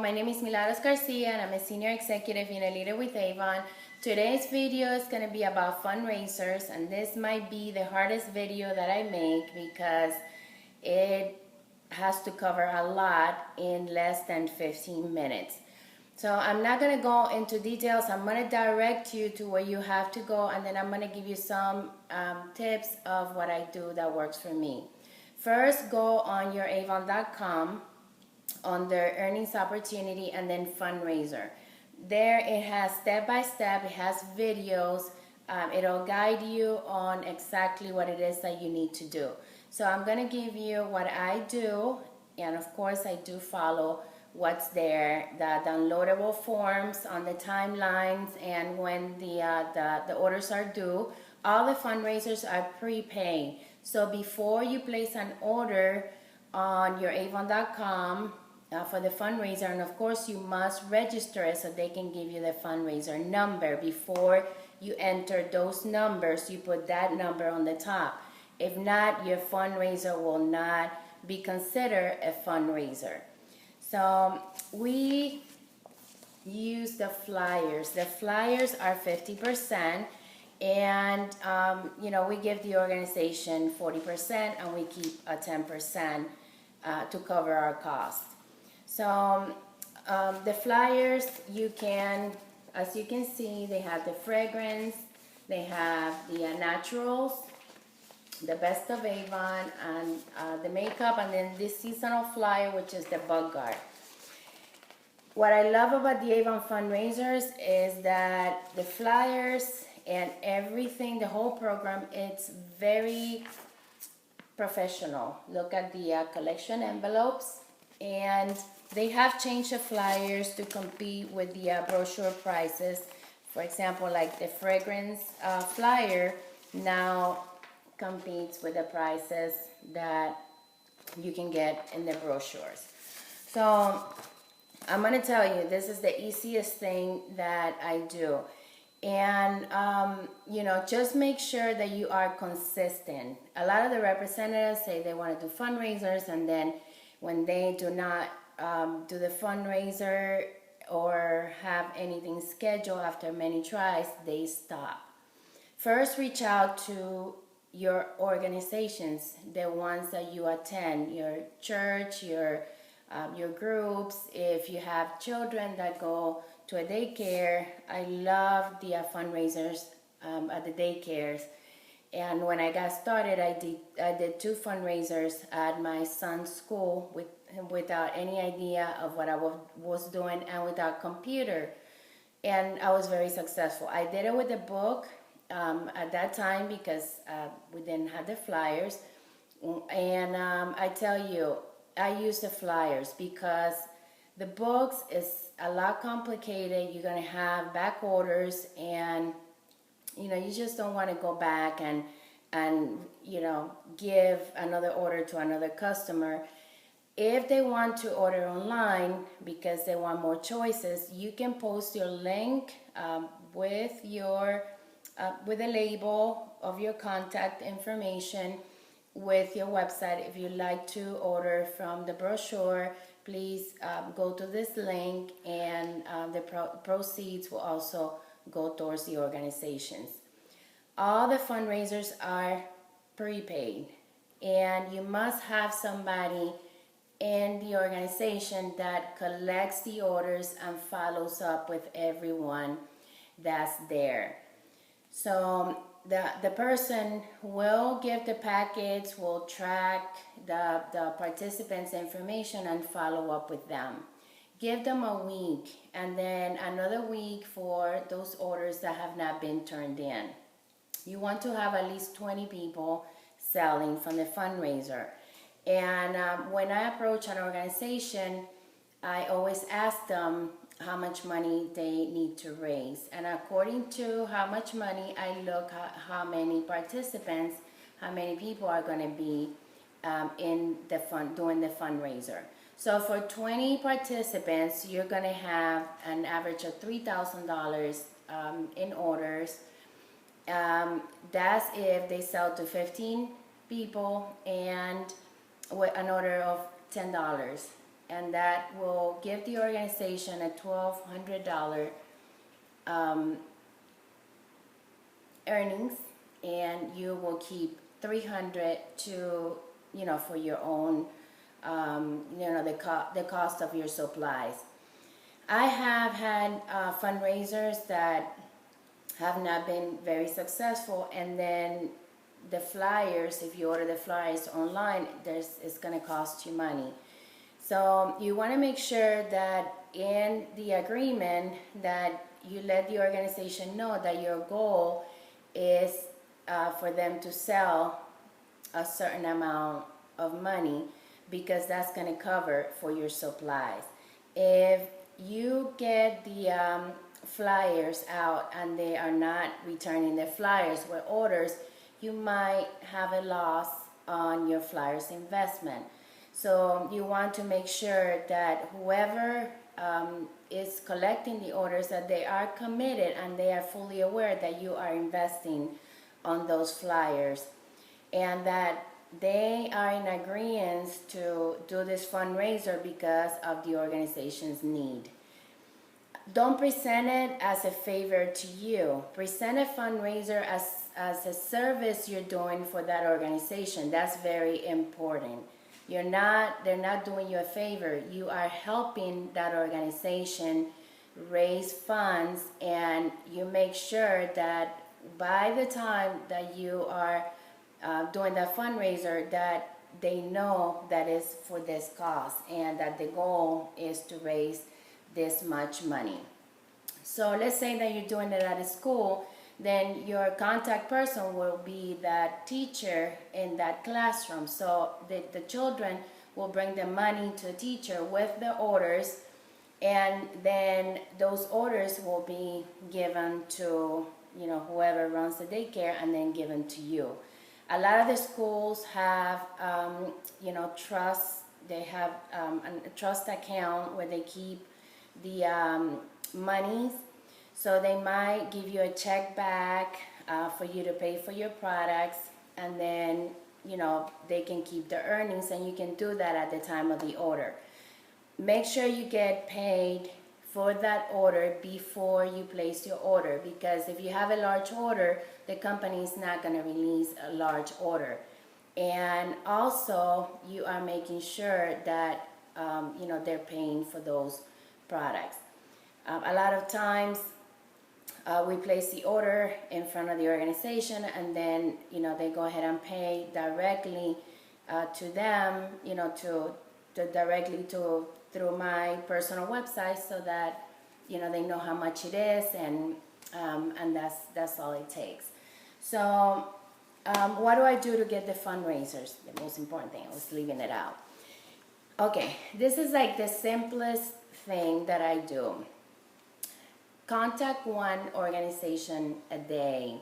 my name is Milagros Garcia and I'm a senior executive and a leader with Avon. Today's video is going to be about fundraisers, and this might be the hardest video that I make because it has to cover a lot in less than 15 minutes. So I'm not going to go into details. I'm going to direct you to where you have to go, and then I'm going to give you some tips of what I do that works for me. First, go on your avon.com under earnings opportunity and then fundraiser. There it has step-by-step, it has videos, it'll guide you on exactly what it is that you need to do. So I'm going to give you what I do, and of course I do follow what's there, the downloadable forms on the timelines, and when the orders are due. All the fundraisers are prepaid. So before you place an order on your avon.com for the fundraiser, and of course you must register it so they can give you the fundraiser number. Before you enter those numbers, you put that number on the top. If not, your fundraiser will not be considered a fundraiser. So we use the flyers. The flyers are 50%, and we give the organization 40%, and we keep a 10% to cover our costs. So the flyers, you can, as you can see, they have the fragrance, they have the naturals, the best of Avon, and the makeup, and then this seasonal flyer, which is the bug guard. What I love about the Avon fundraisers is that the flyers and everything, the whole program, it's very professional. Look at the collection envelopes, and they have changed the flyers to compete with the brochure prices. For example, like the fragrance flyer now competes with the prices that you can get in the brochures. So I'm going to tell you, this is the easiest thing that I do. And, just make sure that you are consistent. A lot of the representatives say they want to do fundraisers, and then when they do not do the fundraiser or have anything scheduled after many tries, they stop. First, reach out to your organizations, the ones that you attend, your church, your groups. If you have children that go to a daycare, I love the fundraisers at the daycares. And when I got started, I did 2 fundraisers at my son's school without any idea of what I was doing and without computer. And I was very successful. I did it with a book at that time because we didn't have the flyers. And I tell you, I use the flyers because the books is a lot complicated. You're going to have back orders, and you just don't want to go back and give another order to another customer. If they want to order online because they want more choices, you can post your link with a label of your contact information with your website. If you'd like to order from the brochure, please go to this link, and the proceeds will also go towards the organizations. All the fundraisers are prepaid, and you must have somebody in the organization that collects the orders and follows up with everyone that's there. So the person will give the packets, will track the participants' information and follow up with them. Give them a week, and then another week for those orders that have not been turned in. You want to have at least 20 people selling from the fundraiser. And when I approach an organization, I always ask them how much money they need to raise. And according to how much money, I look at how many participants, how many people are going to be doing the fundraiser. So for 20 participants, you're going to have an average of $3,000 in orders. That's if they sell to 15 people and with an order of $10. and that will give the organization a $1,200 earnings, and you will keep 300 to, for your own, the cost of your supplies. I have had fundraisers that have not been very successful, and then the flyers, if you order the flyers online, it's going to cost you money. So you want to make sure that in the agreement that you let the organization know that your goal is for them to sell a certain amount of money, because that's going to cover for your supplies. If you get the flyers out and they are not returning the flyers with orders, you might have a loss on your flyers investment. So you want to make sure that whoever is collecting the orders, that they are committed and they are fully aware that you are investing on those flyers, and that they are in agreement to do this fundraiser because of the organization's need. Don't present it as a favor to you. Present a fundraiser as a service you're doing for that organization. That's very important. They're not doing you a favor. You are helping that organization raise funds, and you make sure that by the time that you are doing that fundraiser, that they know that is for this cause, and that the goal is to raise this much money. So let's say that you're doing it at a school, then your contact person will be that teacher in that classroom. So the children will bring the money to the teacher with the orders, and then those orders will be given to whoever runs the daycare, and then given to you. A lot of the schools have trust. They have a trust account where they keep the monies. So they might give you a check back for you to pay for your products, and then they can keep the earnings, and you can do that at the time of the order. Make sure you get paid for that order before you place your order, because if you have a large order, the company is not going to release a large order. And also you are making sure that they're paying for those products. A lot of times we place the order in front of the organization, and then they go ahead and pay directly to them, directly through my personal website, so that they know how much it is, and that's all it takes. So what do I do to get the fundraisers? The most important thing, I was leaving it out. Okay, this is like the simplest thing that I do. Contact one organization a day,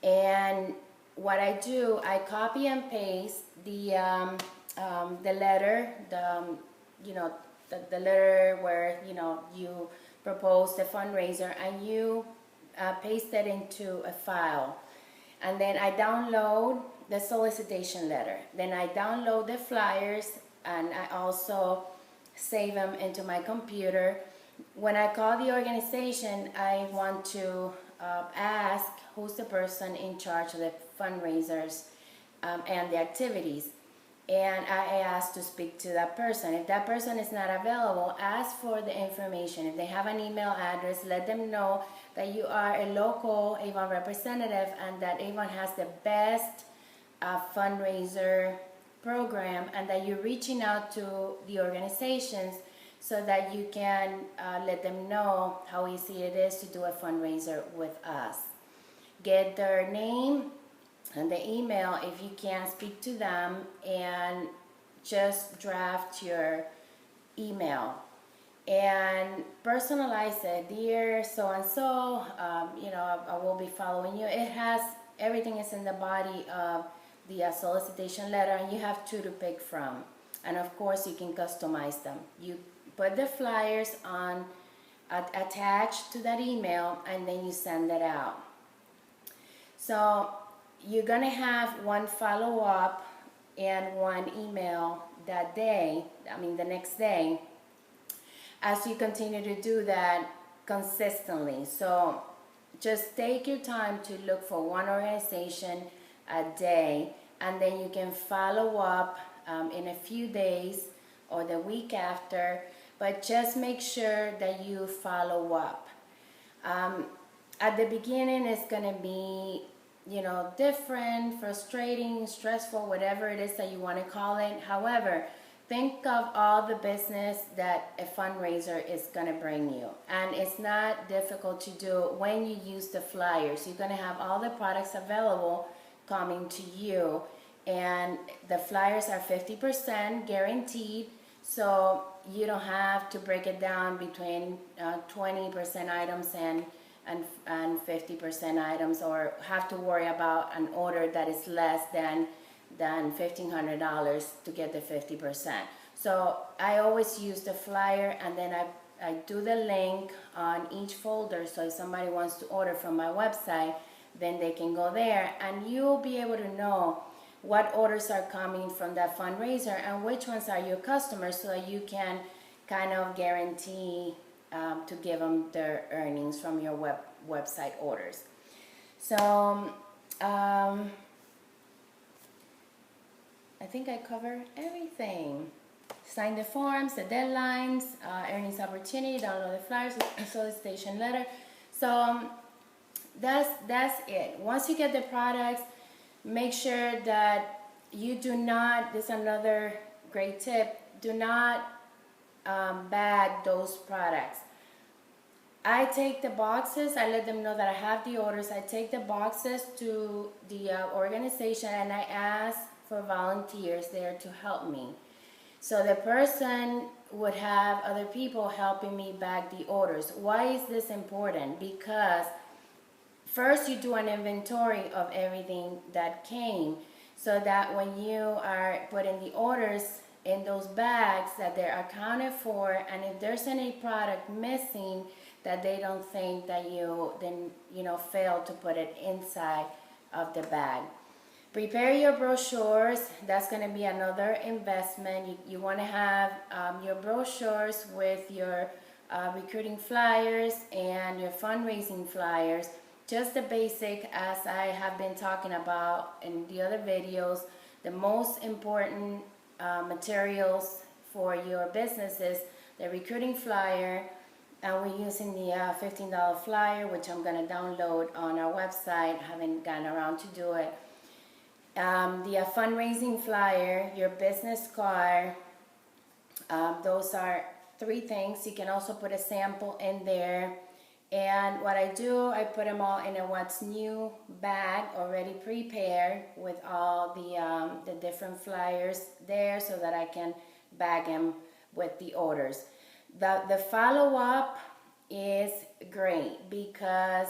and what I do, I copy and paste the letter, the letter where you propose the fundraiser, and you paste it into a file, and then I download the solicitation letter. Then I download the flyers, and I also save them into my computer. When I call the organization, I want to ask who's the person in charge of the fundraisers and the activities. And I ask to speak to that person. If that person is not available, ask for the information. If they have an email address, let them know that you are a local Avon representative, and that Avon has the best fundraiser program, and that you're reaching out to the organizations so that you can let them know how easy it is to do a fundraiser with us. Get their name and the email if you can't speak to them, and just draft your email and personalize it. Dear so-and-so, I will be following you. It has, everything is in the body of the solicitation letter, and you have two to pick from. And of course you can customize them. You put the flyers on attached to that email, and then you send it out. So you're gonna have one follow-up and one email that day, the next day, as you continue to do that consistently. So just take your time to look for one organization a day, and then you can follow up in a few days or the week after, but just make sure that you follow up. At the beginning, it's going to be, different, frustrating, stressful, whatever it is that you want to call it. However, think of all the business that a fundraiser is going to bring you. And it's not difficult to do when you use the flyers. You're going to have all the products available coming to you. And the flyers are 50% guaranteed. So you don't have to break it down between 20% items and 50% items, or have to worry about an order that is less than $1,500 to get the 50%. So I always use the flyer, and then I do the link on each folder, so if somebody wants to order from my website, then they can go there, and you'll be able to know what orders are coming from that fundraiser and which ones are your customers, so that you can kind of guarantee to give them their earnings from your website orders. So I think I covered everything. Sign the forms, the deadlines, earnings opportunity, download the flyers, solicitation letter. So that's it. Once you get the products, make sure that you do not, this is another great tip, do not bag those products. I take the boxes, I let them know that I have the orders, I take the boxes to the organization, and I ask for volunteers there to help me. So the person would have other people helping me bag the orders. Why is this important? Because first you do an inventory of everything that came, so that when you are putting the orders in those bags, that they're accounted for, and if there's any product missing, that they don't think that you failed to put it inside of the bag. Prepare your brochures. That's going to be another investment. You want to have your brochures with your recruiting flyers and your fundraising flyers. Just the basic, as I have been talking about in the other videos. The most important materials for your business is the recruiting flyer, and we're using the $15 flyer, which I'm going to download on our website. Haven't gotten around to do it. The fundraising flyer, your business card, those are 3 things. You can also put a sample in there. And what I do, I put them all in a what's new bag, already prepared, with all the different flyers there, so that I can bag them with the orders. The follow-up is great, because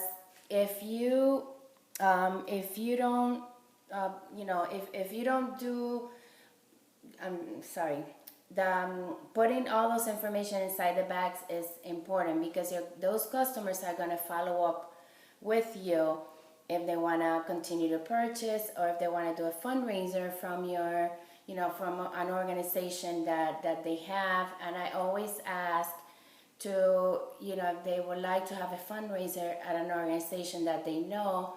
if you don't do, putting all those information inside the bags is important, because those customers are going to follow up with you if they want to continue to purchase, or if they want to do a fundraiser from your, from an organization that they have. And I always ask to, if they would like to have a fundraiser at an organization that they know,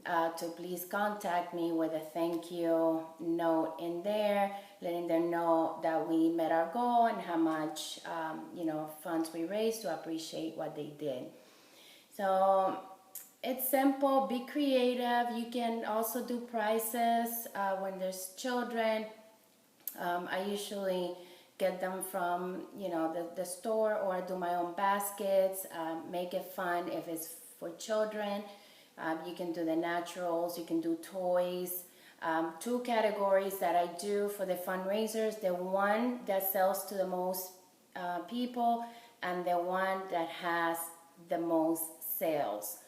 to please contact me with a thank you note in there, letting them know that we met our goal and how much funds we raised to appreciate what they did. So it's simple. Be creative. You can also do prices when there's children. I usually get them from the store, or I do my own baskets. Make it fun if it's for children. You can do the naturals, you can do toys. 2 categories that I do for the fundraisers: the one that sells to the most people, and the one that has the most sales.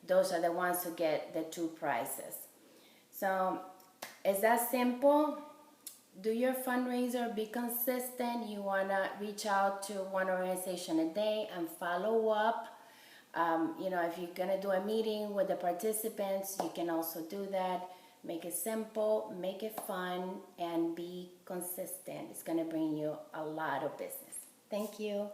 Those are the ones who get the 2 prices. So it's that simple. Do your fundraiser, be consistent. You want to reach out to one organization a day and follow up. If you're going to do a meeting with the participants, you can also do that. Make it simple, make it fun, and be consistent. It's going to bring you a lot of business. Thank you.